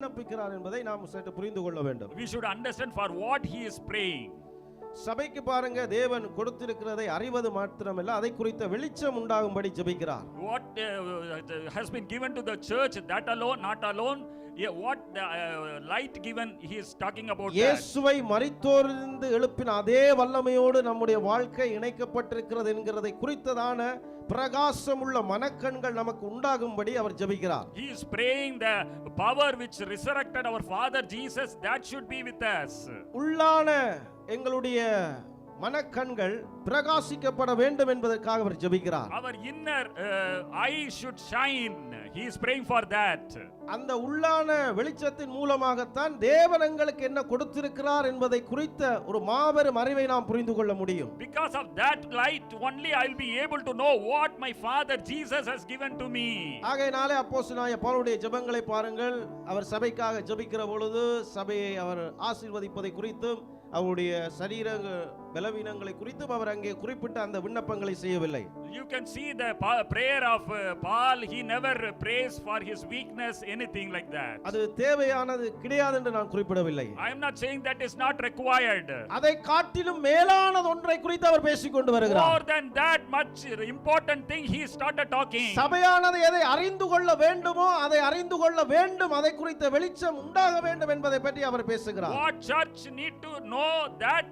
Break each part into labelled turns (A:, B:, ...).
A: விண்ணப்பிக்கிறார் என்பதை நாம் சற்று புரிந்து கொள்ள வேண்டும்.
B: We should understand for what he is praying.
A: சபைக்கு பாருங்க, தேவன் கொடுத்திருக்கிறதை அறிவது மாத்திரமல்ல, அதை குறித்த வெளிச்சம் உண்டாகும்படி ஜெபிக்கிறார்.
B: What has been given to the church, that alone, not alone, what the light given, he is talking about that.
A: இயேசுவை மரித்தோரிலிருந்து எழுப்பின அதே வல்லமையோடு நம்முடைய வாழ்க்கை இணைக்கப்பட்டிருக்கிறது என்கிறதை குறித்ததான பிரகாசமுள்ள மனக்கண்கள் நமக்கு உண்டாகும்படி அவர் ஜெபிக்கிறார்.
B: He is praying the power which resurrected our Father Jesus, that should be with us.
A: உள்ளான எங்களுடைய மனக்கண்கள் பிரகாசிக்கப்பட வேண்டும் என்பதற்காக அவர் ஜெபிக்கிறார்.
B: Our inner eye should shine. He is praying for that.
A: அந்த உள்ளான வெளிச்சத்தின் மூலமாகத்தான் தேவன் எங்களுக்கு என்ன கொடுத்திருக்கிறார் என்பதை குறித்த ஒரு மாபெரும் அறிவை நாம் புரிந்து கொள்ள முடியும்.
B: Because of that light only I will be able to know what my Father Jesus has given to me.
A: ஆகையினாலே அப்போஸ்தலனாகிய பவுலுடைய ஜெபங்களை பாருங்கள். அவர் சபைக்காக ஜெபிக்கிற பொழுது சபையை அவர் ஆசீர்வதிப்பதை குறித்தும் அவருடைய சரீர பலவீனங்களை குறித்தும் அவர் அங்கே குறிப்பிட்ட அந்த விண்ணப்பங்களை செய்யவில்லை.
B: You can see the prayer of Paul. He never prays for his weakness, anything like that.
A: அது தேவையானது கிடையாது என்று நான் குறிப்பிடவில்லை.
B: I am not saying that is not required.
A: அதை காட்டிலும் மேலானது ஒன்றை குறித்து அவர் பேசிக் கொண்டு வருகிறார்.
B: More than that much important thing he started talking.
A: சபையானது எதை அறிந்து கொள்ள வேண்டுமோ அதை அறிந்து கொள்ள வேண்டும், அதை குறித்த வெளிச்சம் உண்டாக வேண்டும் என்பதை பற்றி அவர் பேசுகிறார்.
B: What church need to know that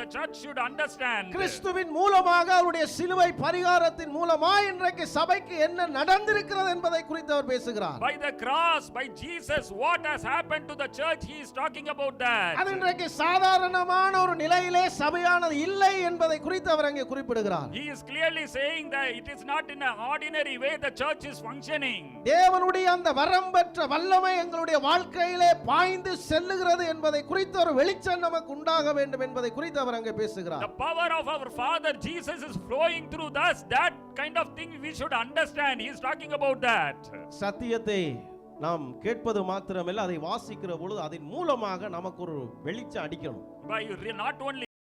B: the church should understand.
A: கிறிஸ்துவின் மூலமாக அவருடைய சிலுவை பரிகாரத்தின் மூலமாக இன்றைக்கு சபைக்கு என்ன நடந்திருக்கிறது என்பதை குறித்து அவர் பேசுகிறார்.
B: By the cross, by Jesus, what has happened to the church, he is talking about that.
A: அது இன்றைக்கு சாதாரணமான ஒரு நிலையிலே சபையானது இல்லை என்பதை குறித்து அவர் அங்கே குறிப்பிடுகிறார்.
B: He is clearly saying that it is not in an ordinary way the church is functioning.
A: தேவனுடைய அந்த வரம்பற்ற வல்லமை எங்களுடைய வாழ்க்கையிலே பாய்ந்து செல்லுகிறது என்பதை குறித்து ஒரு வெளிச்சம் நமக்கு உண்டாக வேண்டும் என்பதை குறித்து அவர் அங்கே பேசுகிறார்.
B: The power of our Father Jesus is flowing through us. That kind of thing we should understand. He is talking about that.
A: சத்தியத்தை நாம் கேட்பது மாத்திரமல்ல, அதை வாசிக்கிற பொழுது அதன் மூலமாக நமக்கு ஒரு வெளிச்சம் அடிக்கணும்.
B: By not only